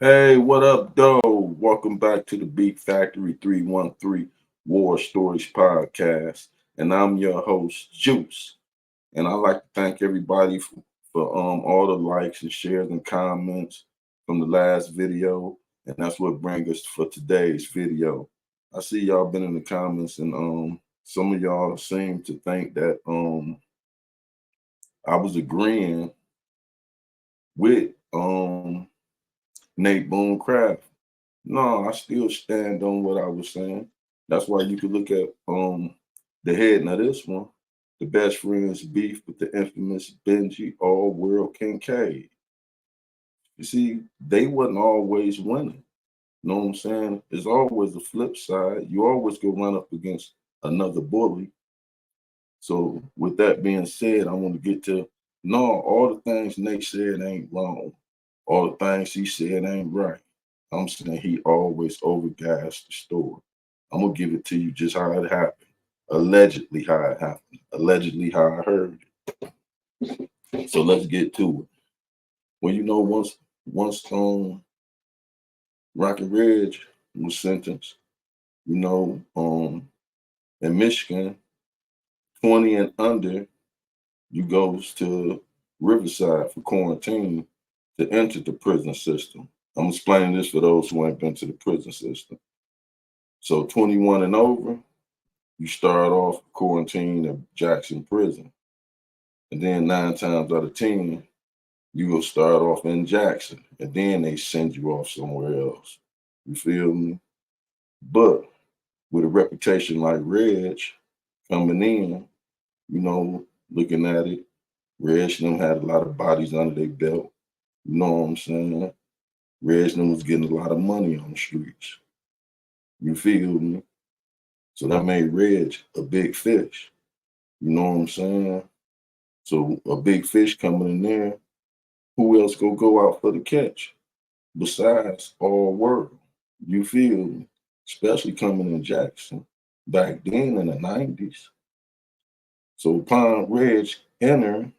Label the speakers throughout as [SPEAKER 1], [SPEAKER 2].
[SPEAKER 1] Hey, what up, though? Welcome back to the Beat Factory 313 War Stories Podcast. And I'm your host, Juice. And I'd like to thank everybody for all the likes and shares and comments from the last video. And that's what brings us for today's video. I see y'all been in the comments and some of y'all seem to think that I was agreeing with Nate Boomcraft. No, I still stand on what I was saying. That's why you could look at the heading of this one, the best friends beef with the infamous Benji all world Kincaid. You see, they wasn't always winning. You know what I'm saying? There's always the flip side. You always go run up against another bully. So with that being said, I want to get to no, all the things Nate said ain't wrong. All the things he said ain't right. I'm saying he always overgassed the story. I'm gonna give it to you just how it happened. Allegedly how it happened. Allegedly how I heard it. So let's get to it. Well, you know, once Rocky Ridge was sentenced, you know, in Michigan, 20 and under, you goes to Riverside for quarantine to enter the prison system. I'm explaining this for those who ain't been to the prison system. So 21 and over, you start off quarantine at Jackson Prison. And then 9 times out of 10, you will start off in Jackson. And then they send you off somewhere else. You feel me? But with a reputation like Reg coming in, you know, looking at it, Reg and them had a lot of bodies under their belt. You know what I'm saying? Reg and them was getting a lot of money on the streets. You feel me? So that made Reg a big fish. You know what I'm saying? So a big fish coming in there, who else go out for the catch besides all world? You feel me? Especially coming in Jackson back then in the 90s. So upon Reg entering,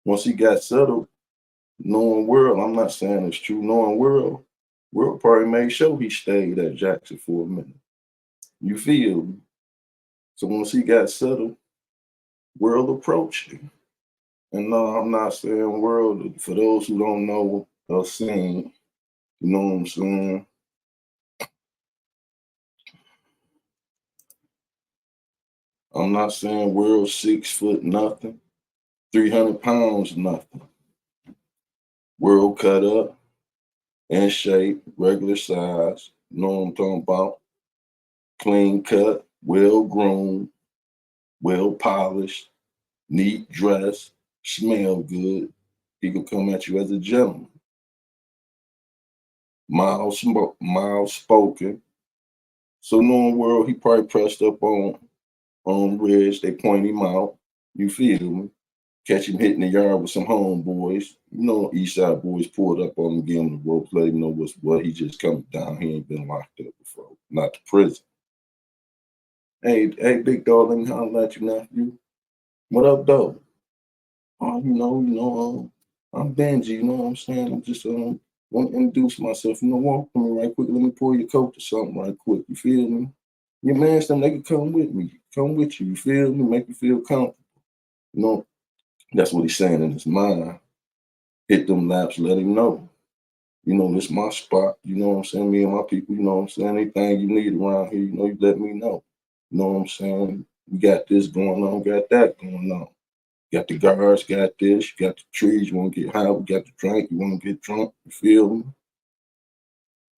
[SPEAKER 1] once he got settled, knowing world, I'm not saying it's true, knowing world probably made sure he stayed at Jackson for a minute. You feel me? So once he got settled, world approached him. And no, I'm not saying world, for those who don't know or seen, you know what I'm saying? I'm not saying world 6 foot nothing, 300 pounds nothing. World cut up, in shape, regular size, you know what I'm talking about? Clean cut, well groomed, well polished, neat dress, smell good. He could come at you as a gentleman. Mild spoken. So knowing world, he probably pressed up on Reg, they point him out. You feel me? Catch him hitting the yard with some homeboys. You know, East Side boys pulled up on him, give him the ropes, let him know what's what. He just coming down. He ain't been locked up before, not to prison. Hey, big dog, let me holler at you, nephew. What up, though? Oh, I'm Benji. You know what I'm saying? I'm just want to introduce myself. You know, walk with me right quick. Let me pull your coat or something right quick. You feel me? Your man, them they can come with me. Come with you. You feel me? Make you feel comfortable. You know, that's what he's saying in his mind. Hit them laps, let him know. You know, this my spot. You know what I'm saying? Me and my people, you know what I'm saying? Anything you need around here, you know, you let me know. You know what I'm saying? We got this going on, got that going on. Got the guards, got this, you got the trees, you want to get high, we got the drink, you want to get drunk, you feel me?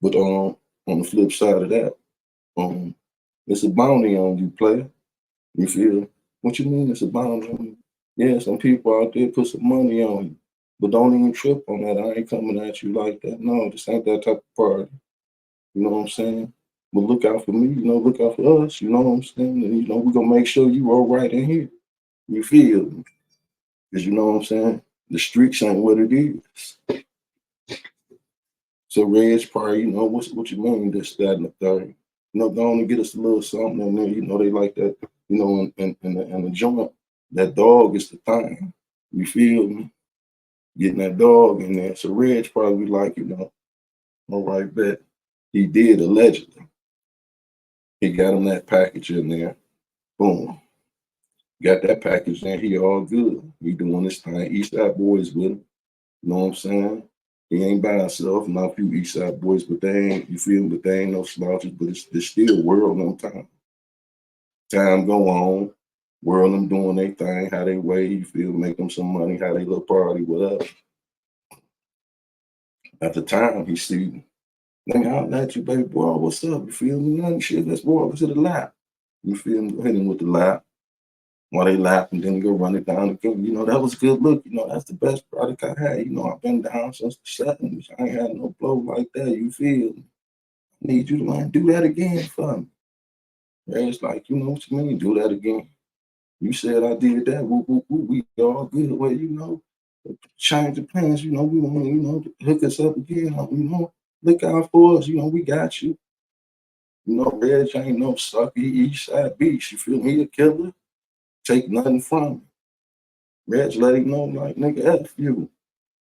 [SPEAKER 1] But on the flip side of that, um, it's a bounty on you, player. You feel? What you mean it's a bounty on you? Yeah, some people out there put some money on you. But don't even trip on that. I ain't coming at you like that. No, this ain't that type of party. You know what I'm saying? But look out for me, you know, look out for us, you know what I'm saying? And, you know, we're going to make sure you all right in here. You feel me? Because you know what I'm saying? The streets ain't what it is. So Reg probably, you know, what you mean, this, that, and the third. You know, go on and get us a little something in there. You know, they like that, you know, in the joint. That dog is the thing. You feel me? Getting that dog in there. So Reg probably like, you know, All right, bet. He did allegedly. He got him that package in there. Boom. Got that package in. He all good. He doing this thing. East Side boys with him. You know what I'm saying? He ain't by himself. Not a few East Side boys, but they ain't, you feel me? But they ain't no slouches, but it's still world on time. Time go on. World them doing their thing, how they way, you feel, make them some money, how they little party, whatever. At the time, he see, nigga, holler at you, baby boy, what's up? You feel me? Nothing shit, let's go over to the lap. You feel me? Go hit him with the lap. While they lap, and then you go run it down again. You know, that was a good look. You know, that's the best product I had. You know, I've been down since the 70s. I ain't had no blow like that. You feel me? I need you to like do that again for me. And it's like, you know what you mean? Do that again. You said I did that. Woo, woo, woo. We all good. Well, you know, change the plans. You know, we want to, you know, hook us up again. You know, look out for us. You know, we got you. You know, Reg ain't no sucker. He East Side beast. You feel me? He a killer. Take nothing from him. Reg let him know, like, nigga, F you.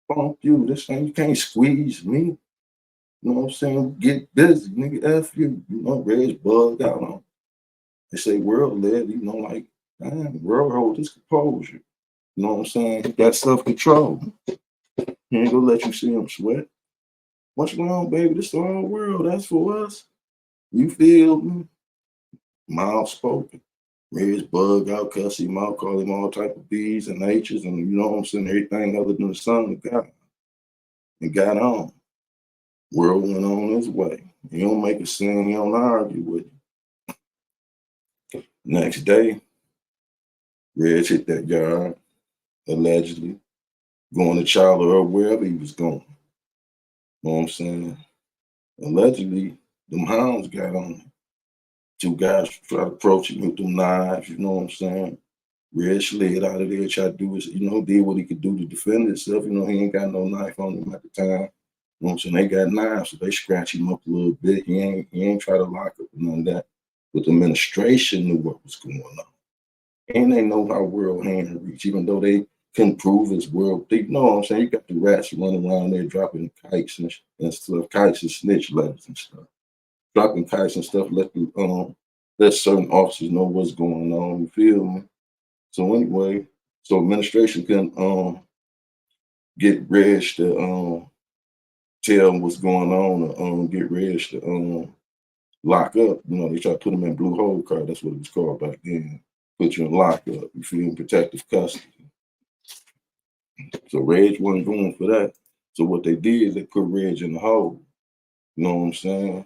[SPEAKER 1] Funk you. This thing, you can't squeeze me. You know what I'm saying? Get busy, nigga, F you. You know, Reg bugged out on him. They say world led, you know, like, damn, world hold his composure. You know what I'm saying? He got self-control. He ain't gonna let you see him sweat. What's going on, baby? This the whole world. That's for us. You feel me? Mild spoken. Reg bug out, cuss him out, call him all type of B's and H's, and you know what I'm saying? Everything other than the son of God. And got on. World went on his way. He don't make a scene, he don't argue with you. Next day, Reg hit that yard, allegedly, going to Charlotte or wherever he was going. You know what I'm saying? Allegedly, them hounds got on him. Two guys tried to approach him with them knives, you know what I'm saying? Red slid out of there, tried to do his, you know, did what he could do to defend himself. You know, he ain't got no knife on him at the time. You know what I'm saying? They got knives, so they scratch him up a little bit. He ain't try to lock up and none of that. But the administration knew what was going on. And they know how world hand reach, even though they couldn't prove his world. They, you know what I'm saying? You got the rats running around there dropping kites and stuff, kites and snitch letters and stuff. Dropping kites and stuff, let certain officers know what's going on. You feel me? So anyway, so administration can get Reg to tell them what's going on, or get Reg to lock up. You know, they try to put him in blue hole car. That's what it was called back then. Put you in lockup. You feel me? Protective custody. So Reg wasn't going for that. So what they did, they put Reg in the hole. You know what I'm saying?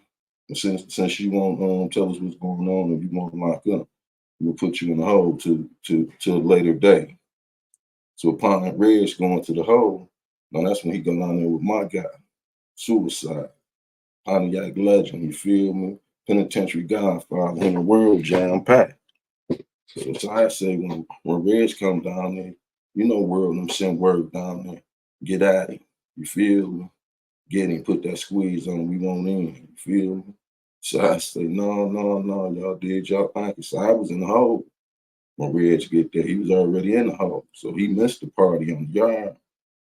[SPEAKER 1] And since you won't tell us what's going on and you want to lock up, we'll put you in the hole to a later day. So upon Reg going to the hole, now that's when he got on there with my guy, Suicide, Pontiac legend, you feel me? Penitentiary Godfather in the world jam packed. So I say when Reg come down there, you know world them send word down there. Get at him. You feel me? Get him, put that squeeze on, we want in. You feel me? So I say, no, y'all did y'all thing. So I was in the hole. When Reg get there, he was already in the hole. So he missed the party on the yard.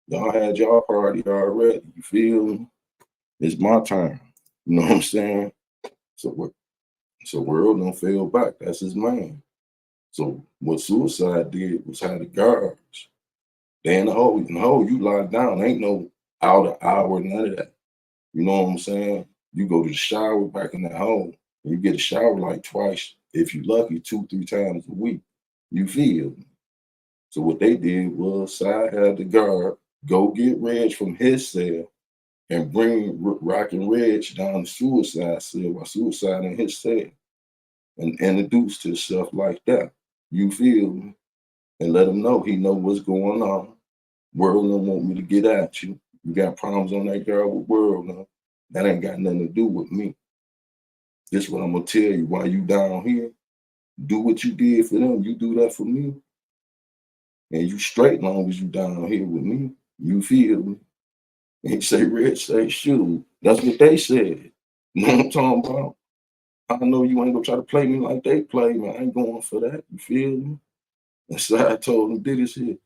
[SPEAKER 1] Y'all had y'all party already. You feel me? It's my time. You know what I'm saying? So world don't fail back. That's his man. So what Suicide did was have the guards. They in the hole. In the hole, you locked down. Ain't no out of hour, none of that. You know what I'm saying? You go to the shower back in that hole, and you get a shower like twice, if you lucky, 2-3 times a week. You feel me? So what they did was Side had the guard go get Reg from his cell and bring Rock and Reg down the Suicide cell while Suicide in his cell and introduce himself like that. You feel me? And let him know he know what's going on. World don't want me to get at you. You got problems on that yard with World now. That ain't got nothing to do with me. This what I'm gonna tell you. While you down here, do what you did for them. You do that for me. And you straight long as you down here with me. You feel me? And he say, Rich, say, shoot. That's what they said. You know what I'm talking about? I know you ain't gonna try to play me like they play me. I ain't going for that. You feel me? And so I told him, did this here.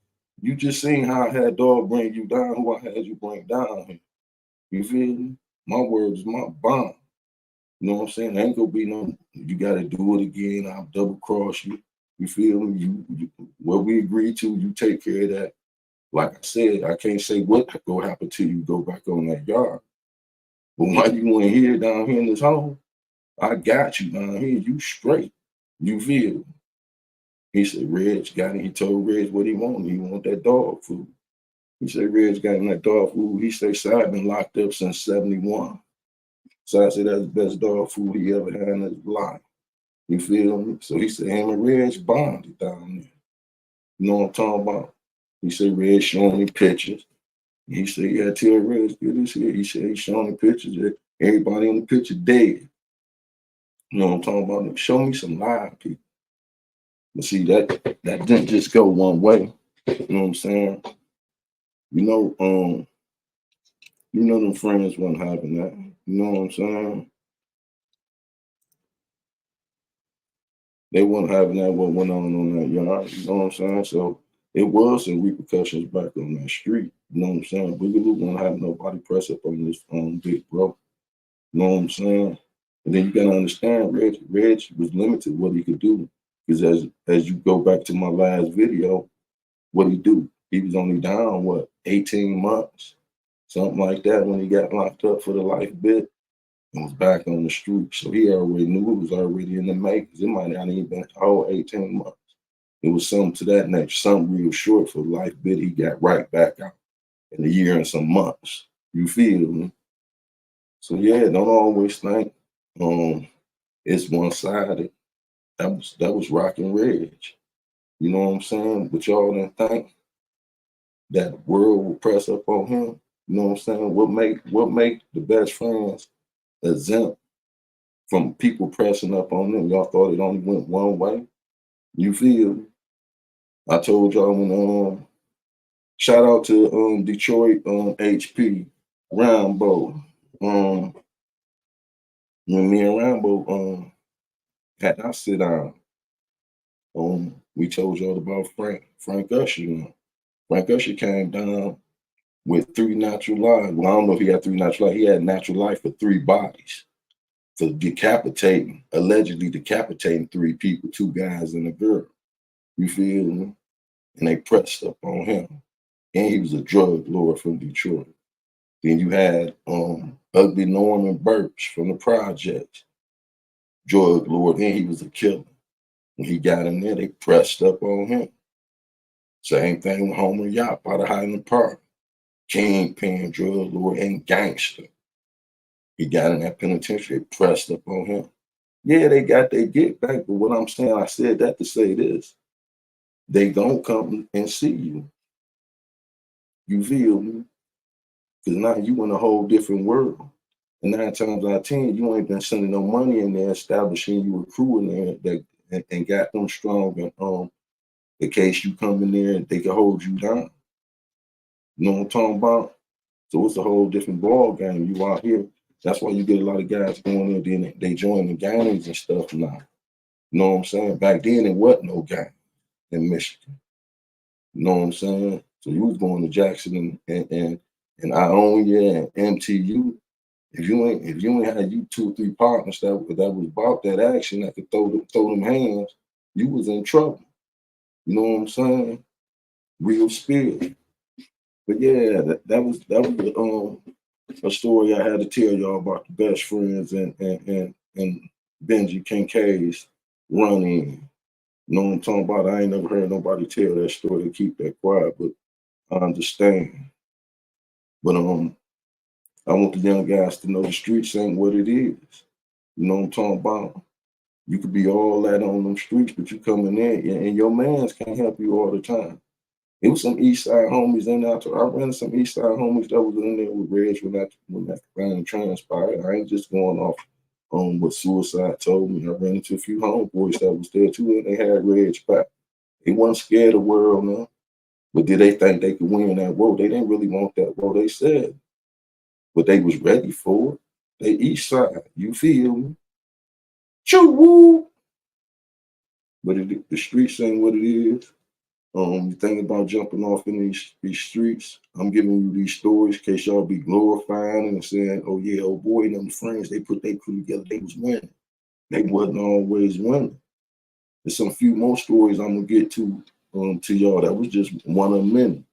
[SPEAKER 1] You just seen how I had dog bring you down, who I had you bring down here. You feel me? My word is my bond. You know what I'm saying? Ain't gonna be no, you gotta do it again. I'll double cross you. You feel me? What we agreed to, you take care of that. Like I said, I can't say what will happen till you go back on that yard. But while you in here down here in this home, I got you down here. You straight. You feel? He said, Reg got it. He told Reg what he wanted. He want that dog food. He said, Reg got him that dog food. He said, "So I've been locked up since 71. So I said, that's the best dog food he ever had in his life. You feel me? So he said, him and Reg bonded down there. You know what I'm talking about? He said, Reg showing me pictures. He said, yeah, tell Reg, get this here. He said, he's showing me pictures that everybody in the picture dead. You know what I'm talking about? Show me some live people. But see, that didn't just go one way. You know what I'm saying? You know them friends wasn't having that. You know what I'm saying? They weren't having that what went on that yard. You know what I'm saying? So it was some repercussions back on that street. You know what I'm saying? Boogaloo won't have nobody press up on this big bro. You know what I'm saying? And then you gotta understand, Reg was limited what he could do. Because as you go back to my last video, what he do? He was only down, what, 18 months? Something like that when he got locked up for the life bit and was back on the street. So he already knew it was already in the makings. It might not even been all 18 months. It was something to that nature, something real short for the life bit. He got right back out in a year and some months. You feel me? So yeah, don't always think it's one-sided. That was rocking Reg. You know what I'm saying? But y'all didn't think that the world will press up on him. You know what I'm saying? What make the best friends exempt from people pressing up on them? Y'all thought it only went one way. You feel? I told y'all when shout out to Detroit HP Rambo. When me and Rambo had our sit down, we told y'all about Frank Usher. Frank Usher came down with 3 natural lives. Well, I don't know if he had 3 natural lives. He had natural life for 3 bodies for allegedly decapitating 3 people, 2 guys and a girl. You feel me? And they pressed up on him. And he was a drug lord from Detroit. Then you had Ugly Norman Birch from the projects, drug lord, and he was a killer. When he got in there, they pressed up on him. Same thing with Homer Yop out of Highland Park. Kingpin, drug lord, and gangster. He got in that penitentiary, pressed up on him. Yeah, they got their get back, but what I'm saying, I said that to say this. They don't come and see you. You feel me? Because now you in a whole different world. And 9 times out of 10, you ain't been sending no money in there, establishing you a crew in there and got them strong. And in case you come in there, they can hold you down. You know what I'm talking about? So it's a whole different ball game. You out here. That's why you get a lot of guys going in, then they join the gangs and stuff now. You know what I'm saying? Back then, there wasn't no gang in Michigan. You know what I'm saying? So you was going to Jackson and Ionia and MTU. If you ain't had you 2 or 3 partners that was about that action that could throw them hands, you was in trouble. You know what I'm saying? Real spirit. But yeah, that was a story I had to tell y'all about the best friends and Benji Kincaid's run in. You know what I'm talking about? I ain't never heard nobody tell that story to keep that quiet, but I understand. But I want the young guys to know the streets ain't what it is. You know what I'm talking about? You could be all that on them streets, but you come in there and your mans can't help you all the time. It was some East Side homies in there. I ran some East Side homies that was in there with Reg when that thing transpired. I ain't just going off on what Suicide told me. I ran into a few homeboys that was there too, and they had Reg back. They wasn't scared of the world now. But did they think they could win that war? They didn't really want that war, they said. But they was ready for it. They East Side, you feel me? Choo woo! But the streets ain't what it is. You think about jumping off in these streets. I'm giving you these stories in case y'all be glorifying and saying, "Oh yeah, oh boy, and them friends they put their crew together. They was winning. They wasn't always winning." There's some few more stories I'm gonna get to y'all. That was just one of many.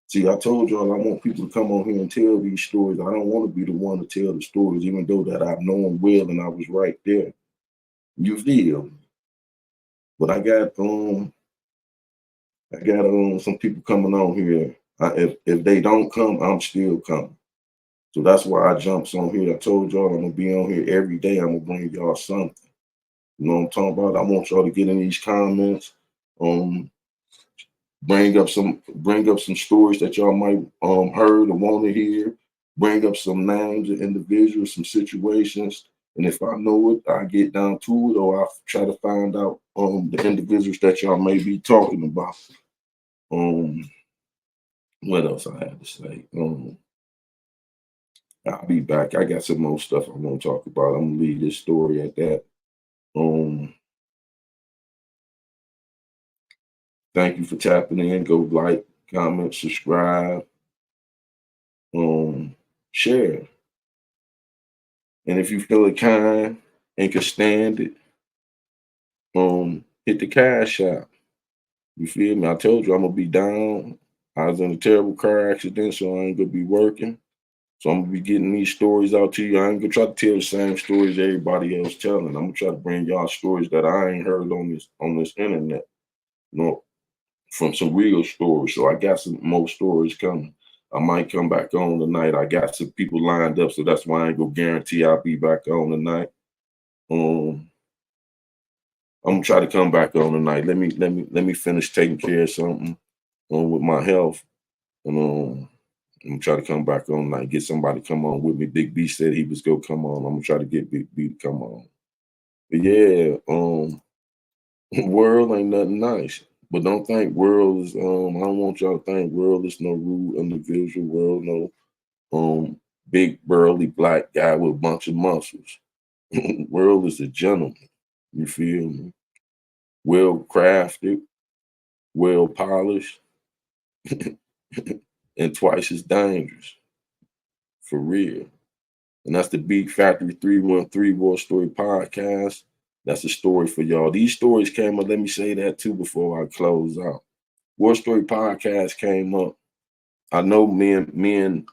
[SPEAKER 1] See, I told y'all I want people to come on here and tell these stories. I don't want to be the one to tell the stories, even though that I've known well and I was right there. You feel? But I got some people coming on here. If they don't come, I'm still coming. So that's why I jumps on here. I told y'all I'm gonna be on here every day. I'm gonna bring y'all something. You know what I'm talking about? I want y'all to get in these comments. Um, bring up some stories that y'all might heard or want to hear. Bring up some names of individuals, some situations. And if I know it, I get down to it, or I try to find out the individuals that y'all may be talking about. Um, what else I had to say? I'll be back. I got some more stuff I want to talk about. I'm gonna leave this story at that. Um, Thank you for tapping in. Go like, comment, subscribe, share. And if you feel it kind and can stand it, hit the cash app. You feel me? I told you I'm gonna be down. I was in a terrible car accident, so I ain't gonna be working. So I'm gonna be getting these stories out to you. I ain't gonna try to tell the same stories everybody else telling. I'm gonna try to bring y'all stories that I ain't heard on this internet. You know, from some real stories. So I got some more stories coming. I might come back on tonight. I got some people lined up, so that's why I ain't gonna guarantee I'll be back on tonight. Um, I'm gonna try to come back on tonight. Let me finish taking care of something with my health, and I'm gonna try to come back on tonight. Get somebody to come on with me. Big B said he was gonna come on. I'm gonna try to get Big B to come on. But yeah, world ain't nothing nice. But don't think world is I don't want y'all to think world is no rude individual world, no big burly black guy with a bunch of muscles. World is a gentleman. You feel me? Well crafted, well polished, and twice as dangerous. For real. And that's the Beat Factory 313 War Story Podcast. That's a story for y'all. These stories came up. Let me say that too before I close out. War Story Podcast came up. I know me and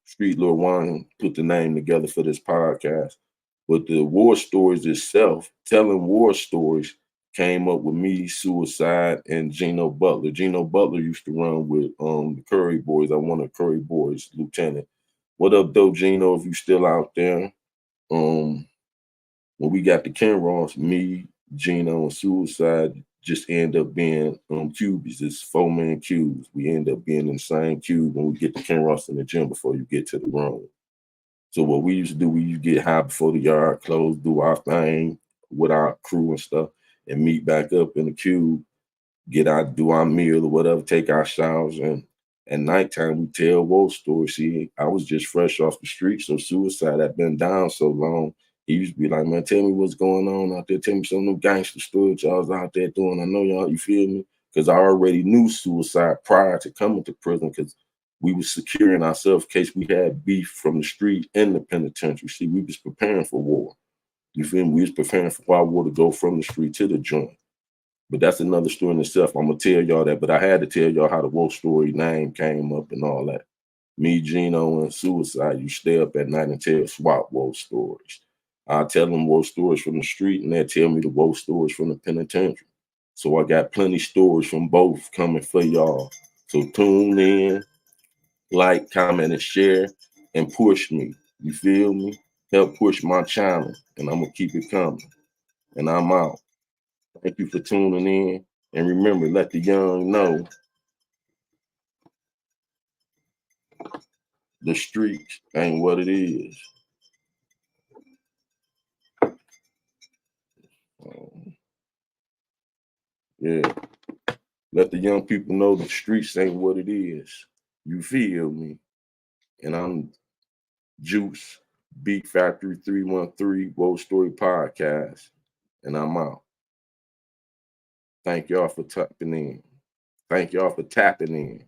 [SPEAKER 1] Street Lord Wine put the name together for this podcast, but the war stories itself, telling war stories, came up with me, Suicide, and Gino Butler. Gino Butler used to run with the Curry Boys. I one of Curry Boys, Lieutenant. What up, though, Gino? If you still out there, um, when we got the Kinross, me, Gino, and Suicide just end up being cubies. It's 4-man cubes. We end up being in the same cube when we get the Kinross in the gym before you get to the room. So what we used to do, we used to get high before the yard closed, do our thing with our crew and stuff, and meet back up in the cube, do our meal or whatever, take our showers, and at nighttime we tell war stories. See, I was just fresh off the street, so Suicide had been down so long. He used to be like, "Man, tell me what's going on out there. Tell me some of them gangster stories y'all was out there doing. I know y'all, you feel me? Because I already knew Suicide prior to coming to prison because we was securing ourselves in case we had beef from the street in the penitentiary. See, we was preparing for war. You feel me? We was preparing for our war to go from the street to the joint. But that's another story in itself. I'm gonna tell y'all that, but I had to tell y'all how the Wolf Story name came up and all that. Me, Gino, and Suicide, you stay up at night and tell swap wolf stories. I tell them wolf stories from the street, and they tell me the wolf stories from the penitentiary. So I got plenty stories from both coming for y'all. So tune in, like, comment, and share, and push me. You feel me? Help push my channel, and I'm gonna keep it coming. And I'm out. Thank you for tuning in. And remember, let the young know the streets ain't what it is. Um, yeah, let the young people know the streets ain't what it is. You feel me? And I'm Juice, Beat Factory 313, World Story Podcast. And I'm out. Thank y'all for tapping in. Thank y'all for tapping in.